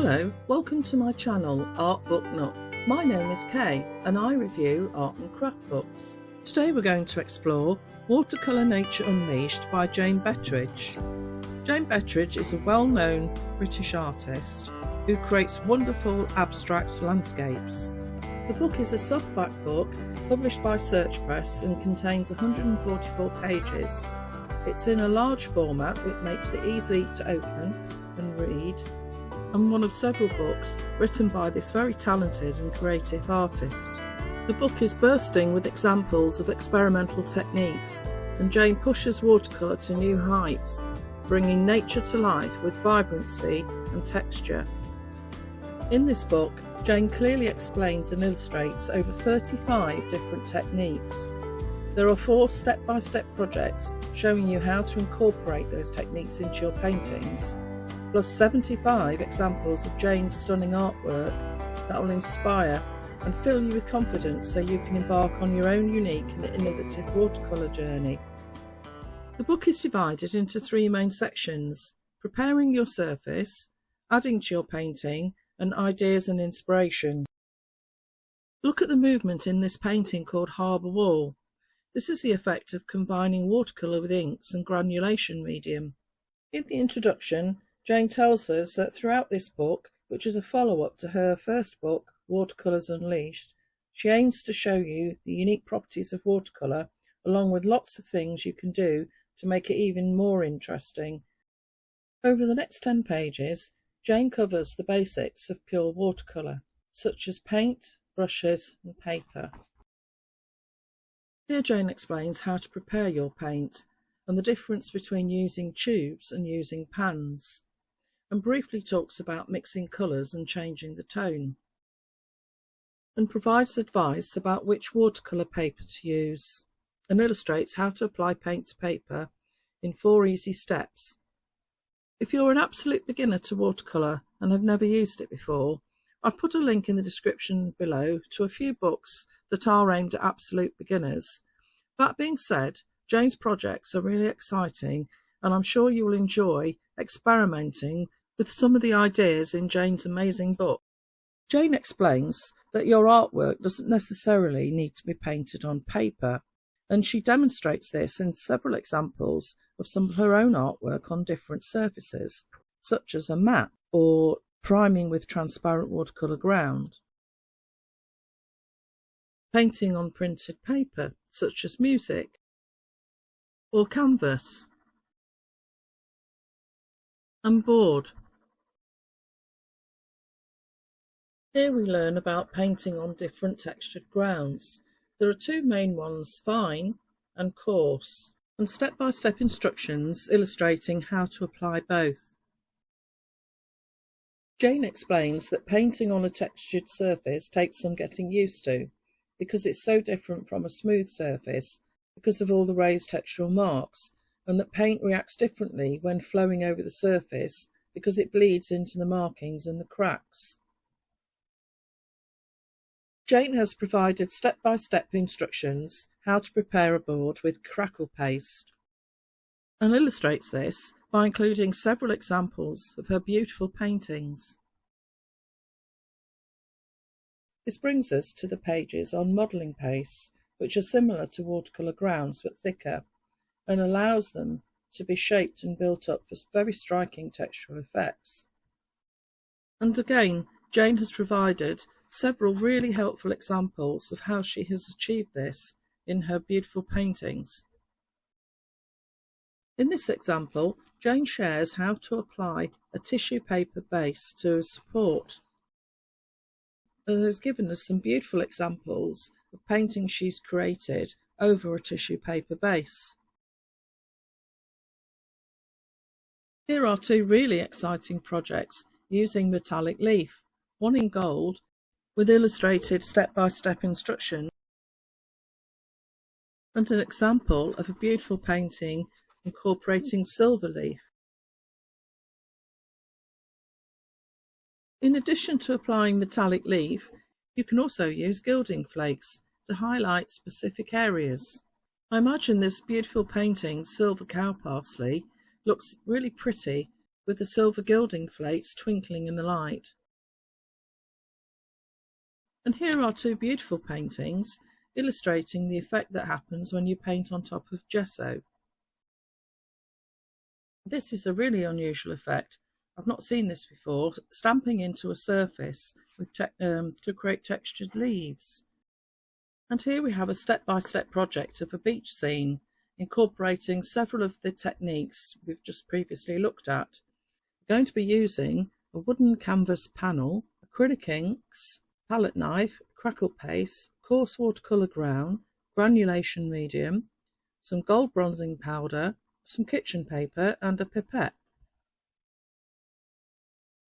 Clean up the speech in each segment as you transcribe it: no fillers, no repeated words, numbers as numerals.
Hello, welcome to my channel Art Book Nook. My name is Kay and I review art and craft books. Today we're going to explore Watercolour Nature Unleashed by Jane Betteridge. Jane Betteridge is a well-known British artist who creates wonderful abstract landscapes. The book is a softback book published by Search Press and contains 144 pages. It's in a large format which makes it easy to open and read, and one of several books written by this very talented and creative artist. The book is bursting with examples of experimental techniques, and Jane pushes watercolour to new heights, bringing nature to life with vibrancy and texture. In this book, Jane clearly explains and illustrates over 35 different techniques. There are 4 step-by-step projects showing you how to incorporate those techniques into your paintings, plus 75 examples of Jane's stunning artwork that will inspire and fill you with confidence so you can embark on your own unique and innovative watercolour journey. The book is divided into 3 main sections: preparing your surface, adding to your painting, and ideas and inspiration. Look at the movement in this painting called Harbour Wall. This is the effect of combining watercolour with inks and granulation medium. In the introduction, Jane tells us that throughout this book, which is a follow-up to her first book, Watercolours Unleashed, she aims to show you the unique properties of watercolour, along with lots of things you can do to make it even more interesting. Over the next 10 pages, Jane covers the basics of pure watercolour, such as paint, brushes and paper. Here Jane explains how to prepare your paint, and the difference between using tubes and using pans, and briefly talks about mixing colours and changing the tone, and provides advice about which watercolour paper to use, and illustrates how to apply paint to paper in 4 easy steps. If you're an absolute beginner to watercolour and have never used it before, I've put a link in the description below to a few books that are aimed at absolute beginners. That being said, Jane's projects are really exciting, and I'm sure you will enjoy experimenting with some of the ideas in Jane's amazing book. Jane explains that your artwork doesn't necessarily need to be painted on paper, and she demonstrates this in several examples of some of her own artwork on different surfaces, such as a map or priming with transparent watercolour ground, painting on printed paper, such as music, or canvas, and board. Here we learn about painting on different textured grounds. There are 2 main ones, fine and coarse, and step-by-step instructions illustrating how to apply both. Jane explains that painting on a textured surface takes some getting used to, because it's so different from a smooth surface because of all the raised textural marks, and that paint reacts differently when flowing over the surface because it bleeds into the markings and the cracks. Jane has provided step-by-step instructions how to prepare a board with crackle paste, and illustrates this by including several examples of her beautiful paintings. This brings us to the pages on modelling paste, which are similar to watercolour grounds but thicker, and allows them to be shaped and built up for very striking textural effects. And again, Jane has provided several really helpful examples of how she has achieved this in her beautiful paintings. In this example, Jane shares how to apply a tissue paper base to a support, and has given us some beautiful examples of paintings she's created over a tissue paper base. Here are 2 really exciting projects using metallic leaf, one in gold with illustrated step-by-step instruction, and an example of a beautiful painting incorporating silver leaf. In addition to applying metallic leaf, you can also use gilding flakes to highlight specific areas. I imagine this beautiful painting, Silver Cow Parsley, looks really pretty with the silver gilding flakes twinkling in the light. And here are two beautiful paintings illustrating the effect that happens when you paint on top of gesso. This is a really unusual effect. I've not seen this before, stamping into a surface with to create textured leaves. And here we have a step-by-step project of a beach scene, incorporating several of the techniques we've just previously looked at. We're going to be using a wooden canvas panel, acrylic inks, palette knife, crackle paste, coarse watercolour ground, granulation medium, some gold bronzing powder, some kitchen paper and a pipette.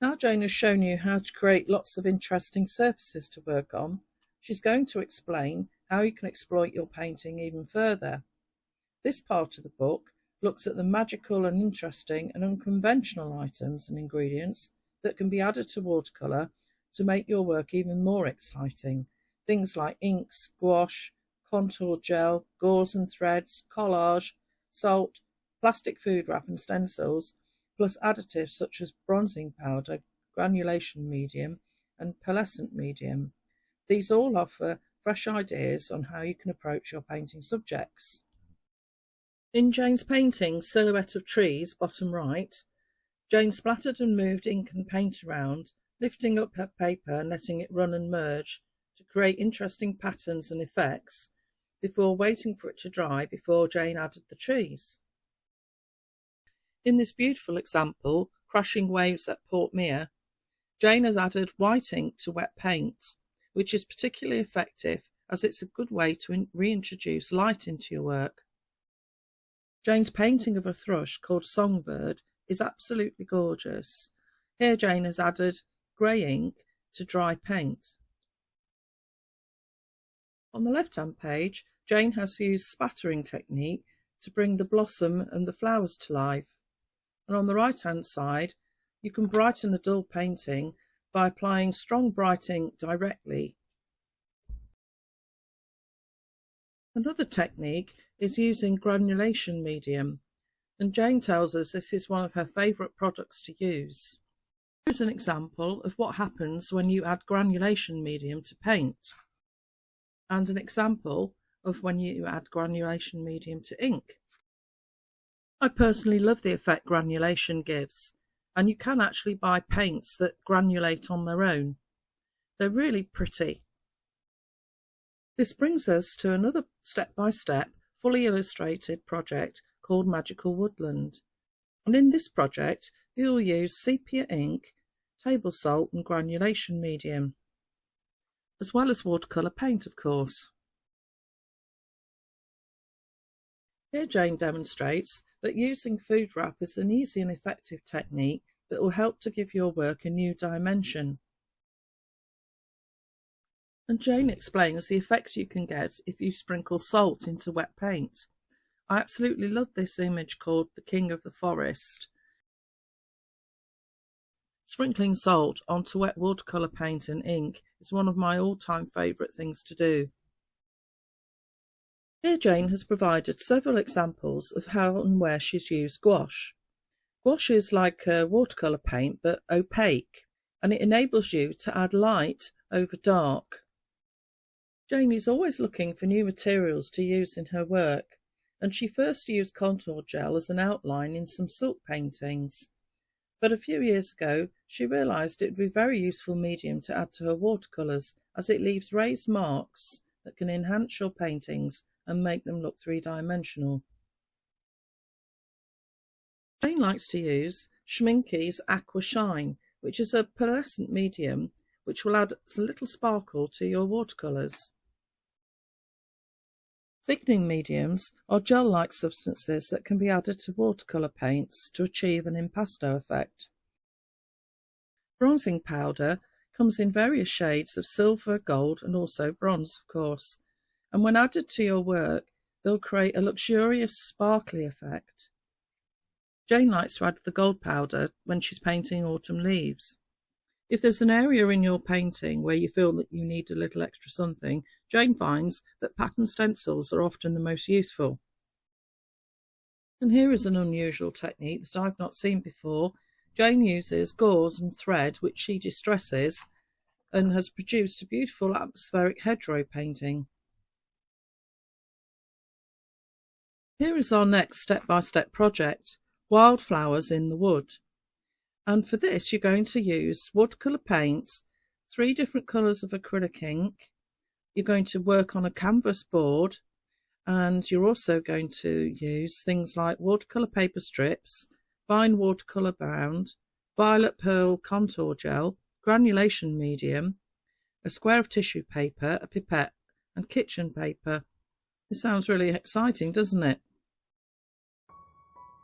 Now Jane has shown you how to create lots of interesting surfaces to work on, she's going to explain how you can exploit your painting even further. This part of the book looks at the magical and interesting and unconventional items and ingredients that can be added to watercolour to make your work even more exciting. Things like inks, gouache, contour gel, gauze and threads, collage, salt, plastic food wrap and stencils, plus additives such as bronzing powder, granulation medium and pearlescent medium. These all offer fresh ideas on how you can approach your painting subjects. In Jane's painting Silhouette of Trees, bottom right, Jane splattered and moved ink and paint around, lifting up her paper and letting it run and merge to create interesting patterns and effects before waiting for it to dry before Jane added the trees. In this beautiful example, Crashing Waves at Portmere, Jane has added white ink to wet paint, which is particularly effective as it's a good way to reintroduce light into your work. Jane's painting of a thrush called Songbird is absolutely gorgeous. Here Jane has added grey ink to dry paint. On the left-hand page, Jane has used spattering technique to bring the blossom and the flowers to life. And on the right-hand side, you can brighten a dull painting by applying strong bright ink directly. Another technique is using granulation medium, and Jane tells us this is one of her favourite products to use. Here's an example of what happens when you add granulation medium to paint, and an example of when you add granulation medium to ink. I personally love the effect granulation gives, and you can actually buy paints that granulate on their own. They're really pretty. This brings us to another step-by-step, fully illustrated project called Magical Woodland. And in this project, you'll use sepia ink, table salt and granulation medium, as well as watercolour paint, of course. Here Jane demonstrates that using food wrap is an easy and effective technique that will help to give your work a new dimension. And Jane explains the effects you can get if you sprinkle salt into wet paint. I absolutely love this image called The King of the Forest. Sprinkling salt onto wet watercolour paint and ink is one of my all-time favourite things to do. Here Jane has provided several examples of how and where she's used gouache. Gouache is like watercolour paint but opaque, and it enables you to add light over dark. Jane is always looking for new materials to use in her work, and she first used contour gel as an outline in some silk paintings. But a few years ago she realised it would be a very useful medium to add to her watercolours, as it leaves raised marks that can enhance your paintings and make them look three-dimensional. Jane likes to use Schmincke's Aqua Shine, which is a pearlescent medium which will add a little sparkle to your watercolours. Thickening mediums are gel-like substances that can be added to watercolour paints to achieve an impasto effect. Bronzing powder comes in various shades of silver, gold and also bronze, of course, and when added to your work they'll create a luxurious sparkly effect. Jane likes to add the gold powder when she's painting autumn leaves. If there's an area in your painting where you feel that you need a little extra something, Jane finds that pattern stencils are often the most useful. And here is an unusual technique that I've not seen before. Jane uses gauze and thread which she distresses and has produced a beautiful atmospheric hedgerow painting. Here is our next step-by-step project, Wildflowers in the Wood. And for this you're going to use watercolour paint, 3 different colours of acrylic ink. You're going to work on a canvas board, and you're also going to use things like watercolour paper strips, fine watercolour bound, violet pearl contour gel, granulation medium, a square of tissue paper, a pipette and kitchen paper. This sounds really exciting, doesn't it?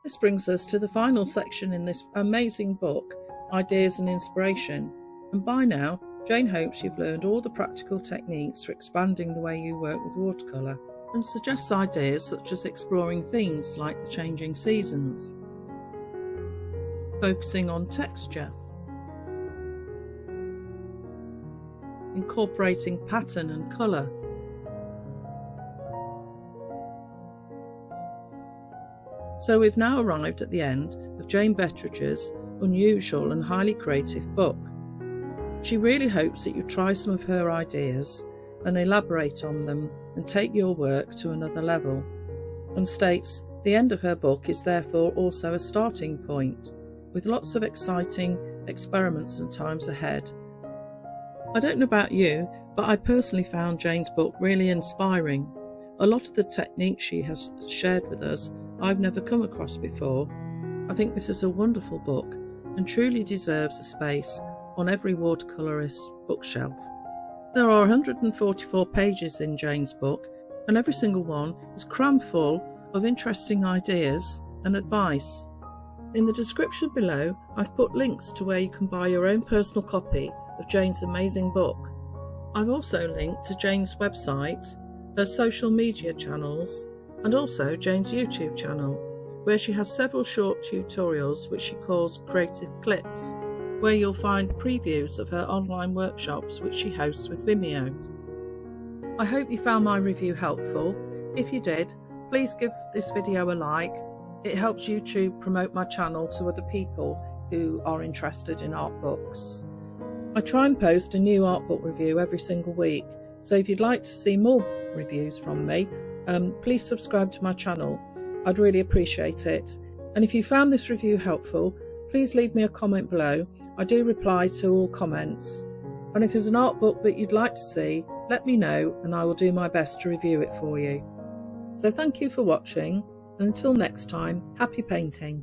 This brings us to the final section in this amazing book, Ideas and Inspiration. And by now, Jane hopes you've learned all the practical techniques for expanding the way you work with watercolour, and suggests ideas such as exploring themes like the changing seasons, focusing on texture, incorporating pattern and colour, So we've now arrived at the end of Jane Betteridge's unusual and highly creative book. She really hopes that you try some of her ideas and elaborate on them and take your work to another level, and states the end of her book is therefore also a starting point, with lots of exciting experiments and times ahead. I don't know about you, but I personally found Jane's book really inspiring. A lot of the techniques she has shared with us I've never come across before. I think this is a wonderful book and truly deserves a space on every watercolourist's bookshelf. There are 144 pages in Jane's book, and every single one is crammed full of interesting ideas and advice. In the description below, I've put links to where you can buy your own personal copy of Jane's amazing book. I've also linked to Jane's website, her social media channels, and also Jane's YouTube channel, where she has several short tutorials which she calls creative clips, where you'll find previews of her online workshops which she hosts with Vimeo. I hope you found my review helpful. If you did, please give this video a like. It helps YouTube promote my channel to other people who are interested in art books. I try and post a new art book review every single week, so if you'd like to see more reviews from me, please subscribe to my channel. I'd really appreciate it. And if you found this review helpful, please leave me a comment below. I do reply to all comments. And if there's an art book that you'd like to see, let me know and I will do my best to review it for you. So thank you for watching, and until next time, happy painting.